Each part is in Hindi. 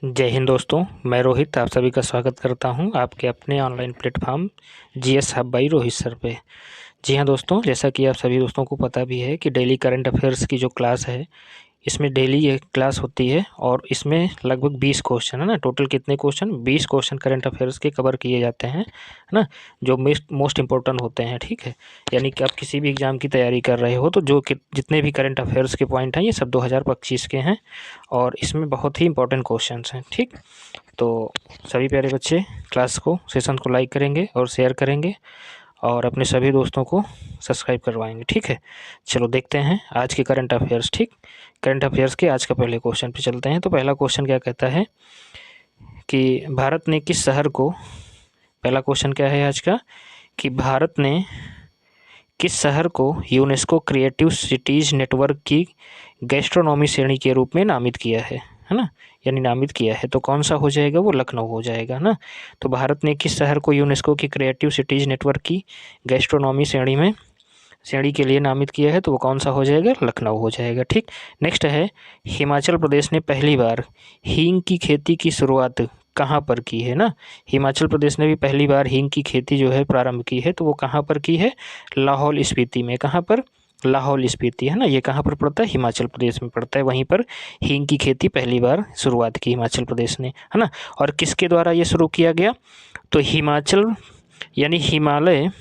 जय हिंद दोस्तों, मैं रोहित आप सभी का स्वागत करता हूं आपके अपने online platform GS hub by Rohit sir पे। जी हां दोस्तों, जैसा कि आप सभी दोस्तों को पता भी है कि डेली करंट अफेयर्स की जो क्लास है, इसमें डेली ये क्लास होती है और इसमें लगभग 20 क्वेश्चन है ना। टोटल कितने क्वेश्चन? 20 क्वेश्चन करंट अफेयर्स के कवर किए जाते हैं, है ना, जो मोस्ट इंपॉर्टेंट होते हैं। ठीक है, यानी कि आप किसी भी एग्ज़ाम की तैयारी कर रहे हो तो जितने भी करंट अफेयर्स के पॉइंट हैं ये सब 2025 के हैं और इसमें बहुत ही इंपॉर्टेंट क्वेश्चन हैं। ठीक, तो सभी प्यारे बच्चे क्लास को सेशन को लाइक करेंगे और शेयर करेंगे और अपने सभी दोस्तों को सब्सक्राइब करवाएंगे। ठीक है, चलो देखते हैं आज के करंट अफेयर्स। ठीक, करंट अफेयर्स के आज का पहले क्वेश्चन पे चलते हैं। तो पहला क्वेश्चन क्या कहता है कि भारत ने किस शहर को, पहला क्वेश्चन क्या है आज का, कि भारत ने किस शहर को यूनेस्को क्रिएटिव सिटीज़ नेटवर्क की गैस्ट्रोनॉमी श्रेणी के रूप में नामित किया है ना, यानी नामित किया है। तो कौन सा हो जाएगा? वो लखनऊ हो जाएगा ना। तो भारत ने किस शहर को यूनेस्को की क्रिएटिव सिटीज़ नेटवर्क की गैस्ट्रोनॉमी श्रेणी के लिए नामित किया है? तो वो कौन सा हो जाएगा? लखनऊ हो जाएगा। ठीक, नेक्स्ट है, हिमाचल प्रदेश ने पहली बार हींग की खेती की शुरुआत कहाँ पर की है ना। हिमाचल प्रदेश ने भी पहली बार हींग की खेती जो है प्रारंभ की है, तो वो कहाँ पर की है? लाहौल स्पीति में। कहाँ पर? लाहौल स्पीति, है ना, ये कहाँ पर पड़ता है? हिमाचल प्रदेश में पड़ता है। वहीं पर हींग की खेती पहली बार शुरुआत की हिमाचल प्रदेश ने, है ना। और किसके द्वारा ये शुरू किया गया? तो हिमाचल यानी हिमालय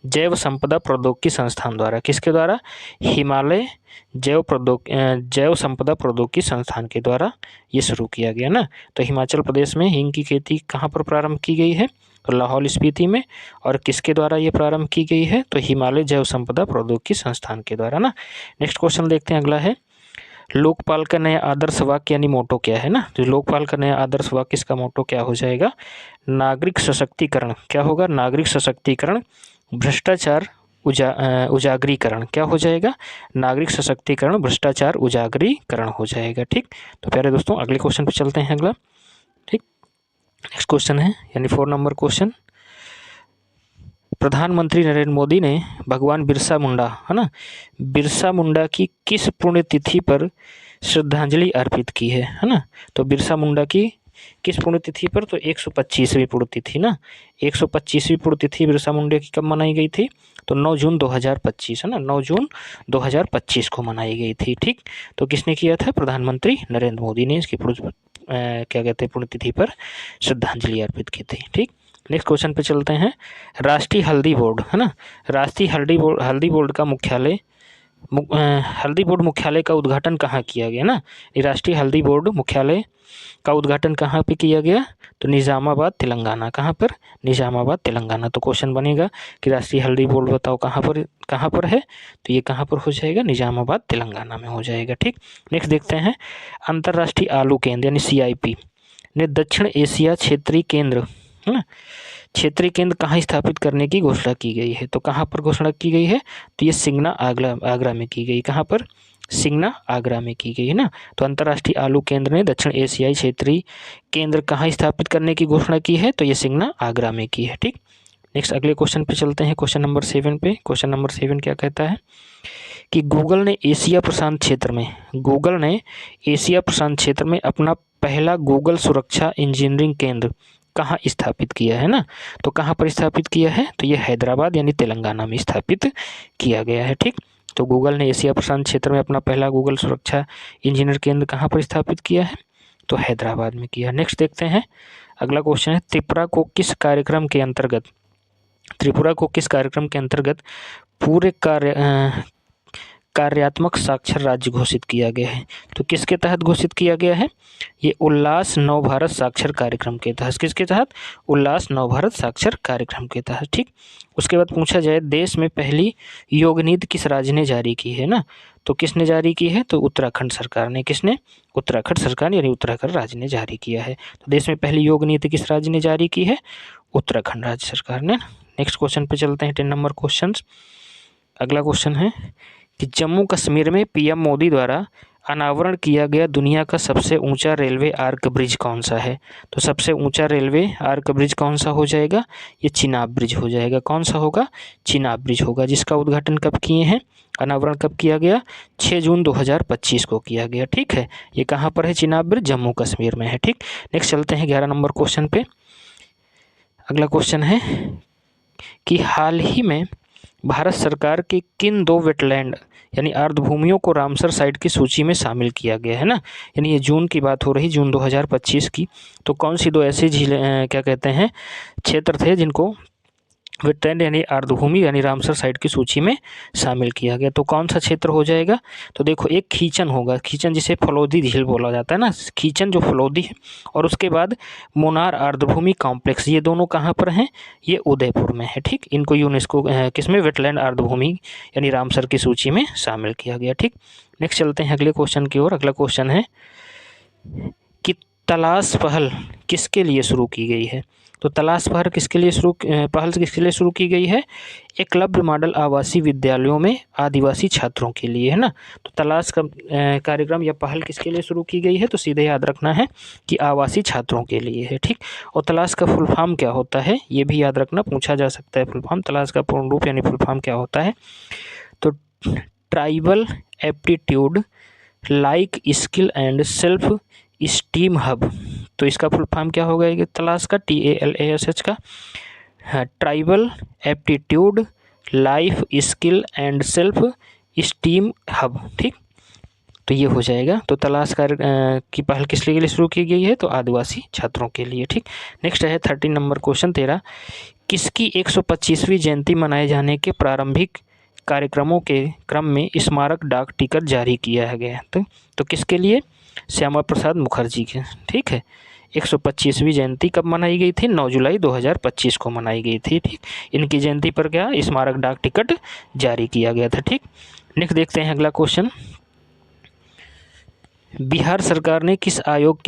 जैव संपदा प्रौद्योगिकी संस्थान द्वारा। किसके द्वारा? हिमालय जैव संपदा प्रौद्योगिकी संस्थान के द्वारा ये शुरू किया गया ना। तो हिमाचल प्रदेश में हींग की खेती कहाँ पर प्रारंभ की गई है? तो लाहौल स्पीति में। और किसके द्वारा ये प्रारंभ की गई है? तो हिमालय जैव संपदा प्रौद्योगिकी संस्थान के द्वारा ना। नेक्स्ट क्वेश्चन देखते हैं, अगला है, लोकपाल का नया आदर्श वाक्य यानी मोटो क्या है ना। तो लोकपाल का नया आदर्श वाक्य, इसका मोटो क्या हो जाएगा? नागरिक सशक्तिकरण। क्या होगा? नागरिक सशक्तिकरण, भ्रष्टाचार उजागरीकरण। क्या हो जाएगा? नागरिक सशक्तिकरण, भ्रष्टाचार उजागरीकरण हो जाएगा। ठीक, तो प्यारे दोस्तों अगले क्वेश्चन पे चलते हैं अगला। ठीक, नेक्स्ट क्वेश्चन है यानी 4 नंबर क्वेश्चन, प्रधानमंत्री नरेंद्र मोदी ने भगवान बिरसा मुंडा, है ना, बिरसा मुंडा की किस पुण्यतिथि पर श्रद्धांजलि अर्पित की है ना। तो बिरसा मुंडा की किस पुण्यतिथि पर? तो 125वीं पुण्यतिथि ना। 125वीं पुण्यतिथि बिरसा मुंडा की कब मनाई गई थी? तो 9 जून 2025, है ना, 9 जून 2025 को मनाई गई थी। ठीक, तो किसने किया था? प्रधानमंत्री नरेंद्र मोदी ने इसकी क्या कहते हैं पुण्यतिथि पर श्रद्धांजलि अर्पित की थी। ठीक, नेक्स्ट क्वेश्चन पे चलते हैं, राष्ट्रीय हल्दी बोर्ड, है ना, राष्ट्रीय हल्दी बोर्ड का मुख्यालय हल्दी बोर्ड मुख्यालय का उद्घाटन कहाँ किया गया ना। राष्ट्रीय हल्दी बोर्ड मुख्यालय का उद्घाटन कहाँ पे किया गया? तो निज़ामाबाद तेलंगाना। कहाँ पर? निज़ामाबाद तेलंगाना। तो क्वेश्चन बनेगा कि राष्ट्रीय हल्दी बोर्ड बताओ कहाँ पर है? तो ये कहाँ पर हो जाएगा? निज़ामाबाद तेलंगाना में हो जाएगा। ठीक, नेक्स्ट देखते हैं, अंतर्राष्ट्रीय आलू केंद्र यानी CIP ने दक्षिण एशिया क्षेत्रीय केंद्र, है ना, क्षेत्रीय केंद्र कहाँ स्थापित करने की घोषणा की गई है? तो कहाँ पर घोषणा की गई है? तो ये सिंगना आगरा में की गई। कहाँ पर? सिंगना आगरा में की गई, है ना। तो अंतर्राष्ट्रीय आलू केंद्र ने दक्षिण एशियाई क्षेत्रीय केंद्र कहाँ स्थापित करने की घोषणा की है? तो ये सिंगना आगरा में की है। ठीक, नेक्स्ट अगले क्वेश्चन पे चलते हैं, क्वेश्चन नंबर 7 पे। क्वेश्चन नंबर 7 क्या कहता है कि गूगल ने एशिया प्रशांत क्षेत्र में अपना पहला गूगल सुरक्षा इंजीनियरिंग केंद्र कहाँ स्थापित किया है ना। तो कहाँ पर स्थापित किया है? तो ये हैदराबाद यानी तेलंगाना में स्थापित किया गया है। ठीक, तो गूगल ने एशिया प्रशांत क्षेत्र में अपना पहला गूगल सुरक्षा इंजीनियर केंद्र कहाँ पर स्थापित किया है? तो हैदराबाद में किया। नेक्स्ट देखते हैं, अगला क्वेश्चन है, त्रिपुरा को किस कार्यक्रम के अंतर्गत पूरे कार्यात्मक साक्षर राज्य घोषित किया गया है? तो किसके तहत घोषित किया गया है? ये उल्लास नव भारत साक्षर कार्यक्रम के तहत। किसके तहत? उल्लास नव भारत साक्षर कार्यक्रम के तहत। ठीक, उसके बाद पूछा जाए देश में पहली योग नीति किस राज्य ने जारी की है ना। तो किसने जारी की है? तो उत्तराखंड सरकार ने। किसने? उत्तराखंड सरकार यानी उत्तराखंड राज्य ने जारी किया है। तो देश में पहली योग नीति किस राज्य ने जारी की है? उत्तराखंड राज्य सरकार ने। नेक्स्ट क्वेश्चन पे चलते हैं, 10 नंबर क्वेश्चन। अगला क्वेश्चन है कि जम्मू कश्मीर में PM मोदी द्वारा अनावरण किया गया दुनिया का सबसे ऊंचा रेलवे आर्क ब्रिज कौन सा है? तो सबसे ऊंचा रेलवे आर्क ब्रिज कौन सा हो जाएगा? ये चिनाब ब्रिज हो जाएगा। कौन सा होगा? चिनाब ब्रिज होगा, जिसका उद्घाटन कब किए हैं, अनावरण कब किया गया? 6 जून 2025 को किया गया। ठीक है, ये कहाँ पर है चिनाब ब्रिज? जम्मू कश्मीर में है। ठीक, नेक्स्ट चलते हैं 11 नंबर क्वेश्चन पे। अगला क्वेश्चन है कि हाल ही में भारत सरकार के किन 2 वेटलैंड यानी अर्धभूमियों को रामसर साइट की सूची में शामिल किया गया है ना? यानी ये जून की बात हो रही, जून 2025 की। तो कौन सी 2 ऐसी झीलें क्या कहते हैं क्षेत्र थे जिनको वेटलैंड यानी अर्धभूमि यानी रामसर साइट की सूची में शामिल किया गया? तो कौन सा क्षेत्र हो जाएगा? तो देखो, एक खींचन होगा, खींचन जिसे फलोदी झील बोला जाता है ना, खींचन जो फलोदी है, और उसके बाद मुनार अर्धभूमि कॉम्प्लेक्स, ये दोनों कहाँ पर हैं? ये उदयपुर में है। ठीक, इनको यूनेस्को किसमें, वेटलैंड अर्धभूमि यानी रामसर की सूची में शामिल किया गया। ठीक, नेक्स्ट चलते हैं अगले क्वेश्चन की ओर। अगला क्वेश्चन है कि तलाश पहल किसके लिए शुरू की गई है? तो तलाश पहल किसके लिए शुरू की गई है? एकलव्य मॉडल आवासीय विद्यालयों में आदिवासी छात्रों के लिए, है ना? तो तलाश का कार्यक्रम या पहल किसके लिए शुरू की गई है? तो सीधे याद रखना है कि आवासीय छात्रों के लिए है। ठीक, और तलाश का फुल फॉर्म क्या होता है, ये भी याद रखना, पूछा जा सकता है फुल फॉर्म, तलाश का पूर्ण रूप यानी फुल फॉर्म क्या होता है? तो tribal aptitude like skill and self esteem hub, तो इसका फुल फॉर्म क्या होगा ये तलाश का? TALASH का, tribal aptitude life skill and self esteem hub. ठीक, तो ये हो जाएगा। तो तलाश कार्य की पहल किस लिए शुरू की गई है? तो आदिवासी छात्रों के लिए। ठीक, नेक्स्ट है 13 नंबर क्वेश्चन तेरा, किसकी 125वीं जयंती मनाए जाने के प्रारंभिक कार्यक्रमों के क्रम में स्मारक डाक टिकट जारी किया गया? तो किसके लिए? श्यामा प्रसाद मुखर्जी के। ठीक है, 125वीं जयंती कब मनाई गई थी? 9 जुलाई 2025 को मनाई गई थी। ठीक, इनकी जयंती पर क्या स्मारक डाक टिकट जारी किया गया था। ठीक, नेक्स्ट देखते हैं अगला क्वेश्चन, बिहार सरकार ने किस आयोग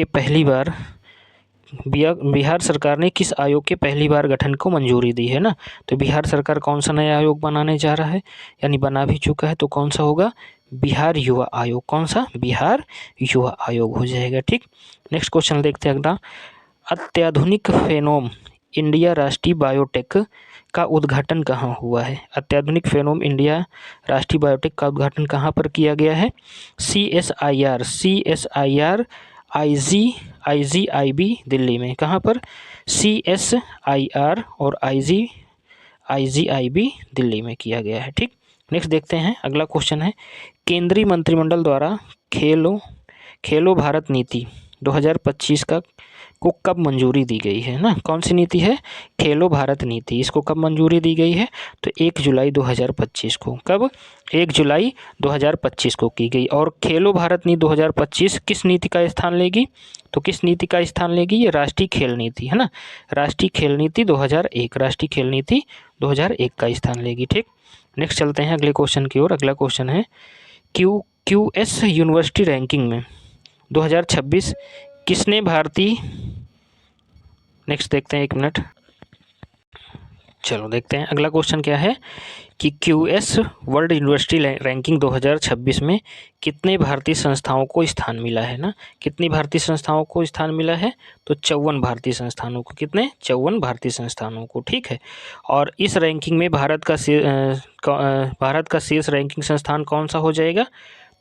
के पहली बार गठन को मंजूरी दी है ना? तो बिहार सरकार कौन सा नया आयोग बनाने जा रहा है, यानी बना भी चुका है, तो कौन सा होगा? बिहार युवा आयोग। कौन सा? बिहार युवा आयोग हो जाएगा। ठीक, नेक्स्ट क्वेश्चन देखते हैं अगला, अत्याधुनिक फेनोम इंडिया राष्ट्रीय बायोटेक का उद्घाटन कहाँ हुआ है? अत्याधुनिक फेनोम इंडिया राष्ट्रीय बायोटेक का उद्घाटन कहाँ पर किया गया है? CSIR IGIB दिल्ली में। कहाँ पर? CSIR और IGIB दिल्ली में किया गया है। ठीक, नेक्स्ट देखते हैं अगला क्वेश्चन है, केंद्रीय मंत्रिमंडल द्वारा खेलो भारत नीति 2025 को कब मंजूरी दी गई है ना? कौन सी नीति है? खेलो भारत नीति। इसको कब मंजूरी दी गई है? तो 1 जुलाई 2025 को। कब? 1 जुलाई 2025 को की गई। और खेलो भारत नीति 2025 किस नीति का स्थान लेगी? तो किस नीति का स्थान लेगी? ये राष्ट्रीय खेल नीति है ना, राष्ट्रीय खेल नीति 2001, राष्ट्रीय खेल नीति 2001 का स्थान लेगी। ठीक, नेक्स्ट चलते हैं अगले क्वेश्चन की ओर। अगला क्वेश्चन है, QS यूनिवर्सिटी रैंकिंग में 2026 किसने भारतीय, नेक्स्ट देखते हैं, 1 मिनट, चलो देखते हैं अगला क्वेश्चन क्या है कि QS वर्ल्ड यूनिवर्सिटी रैंकिंग 2026 में कितने भारतीय संस्थाओं को स्थान मिला है ना? कितनी भारतीय संस्थाओं को स्थान मिला है? तो 54 भारतीय संस्थानों को। कितने? 54 भारतीय संस्थानों को। ठीक है, और इस रैंकिंग में भारत का शीर्ष रैंकिंग संस्थान कौन सा हो जाएगा?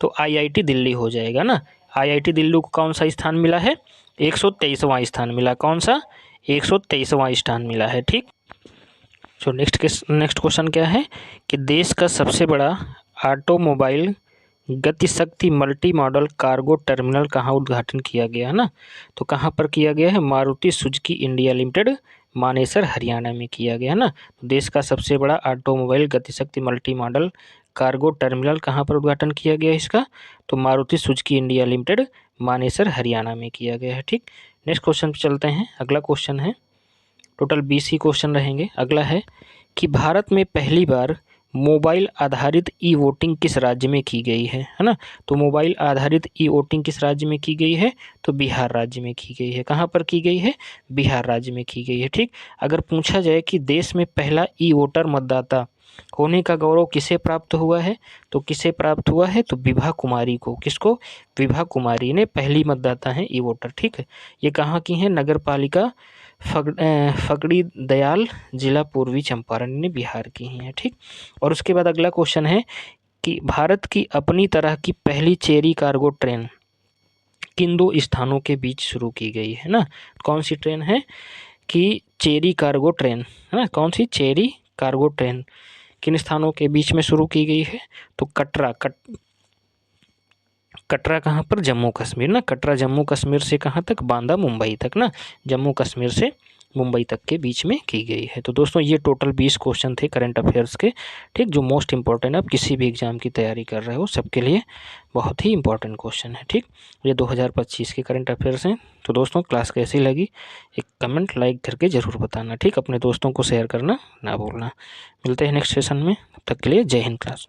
तो IIT दिल्ली हो जाएगा ना। IIT दिल्ली को कौन सा स्थान मिला है? 123वां स्थान मिला। कौन सा? 123वां स्थान मिला है। ठीक, तो नेक्स्ट क्वेश्चन क्या है कि देश का सबसे बड़ा automobile Gatishakti multi modal cargo terminal कहाँ उद्घाटन किया गया है ना? तो कहाँ पर किया गया है? Maruti Suzuki India limited, Manesar Haryana में किया गया है ना। तो देश का सबसे बड़ा automobile Gatishakti multi modal cargo terminal कहाँ पर उद्घाटन किया गया इसका? तो Maruti Suzuki India limited, Manesar Haryana में किया गया है। ठीक, नेक्स्ट क्वेश्चन पे चलते हैं। अगला क्वेश्चन है, टोटल 20 ही क्वेश्चन रहेंगे। अगला है कि भारत में पहली बार मोबाइल आधारित ई वोटिंग किस राज्य में की गई है ना? तो मोबाइल आधारित ई वोटिंग किस राज्य में की गई है? तो बिहार राज्य में की गई है। कहाँ पर की गई है? बिहार राज्य में की गई है। ठीक, अगर पूछा जाए कि देश में पहला ई वोटर मतदाता होने का गौरव किसे प्राप्त हुआ है? तो किसे प्राप्त हुआ है? तो विभा कुमारी को। किसको? विभा कुमारी ने, पहली मतदाता हैं ई वोटर। ठीक है, ये कहाँ की हैं? नगर पालिका फकड़ी दयाल, जिला पूर्वी चंपारण ने, बिहार की हैं। ठीक, और उसके बाद अगला क्वेश्चन है कि भारत की अपनी तरह की पहली चेरी कार्गो ट्रेन किन दो स्थानों के बीच शुरू की गई है ना? कौन सी ट्रेन है? कि चेरी कार्गो ट्रेन है ना? कौन सी? चेरी कार्गो ट्रेन किन स्थानों के बीच में शुरू की गई है? तो कटरा कहाँ पर? जम्मू कश्मीर ना। कटरा जम्मू कश्मीर से कहाँ तक? बांदा मुंबई तक ना। जम्मू कश्मीर से मुंबई तक के बीच में की गई है। तो दोस्तों ये टोटल 20 क्वेश्चन थे करंट अफेयर्स के। ठीक, जो मोस्ट इंपॉर्टेंट आप किसी भी एग्जाम की तैयारी कर रहे हो सबके लिए बहुत ही इंपॉर्टेंट क्वेश्चन है। ठीक, ये 2025 के करंट अफेयर्स हैं। तो दोस्तों क्लास कैसी लगी एक कमेंट लाइक करके ज़रूर बताना। ठीक, अपने दोस्तों को शेयर करना ना भूलना। मिलते हैं नेक्स्ट सेशन में, तब तक के लिए जय हिंद क्लास।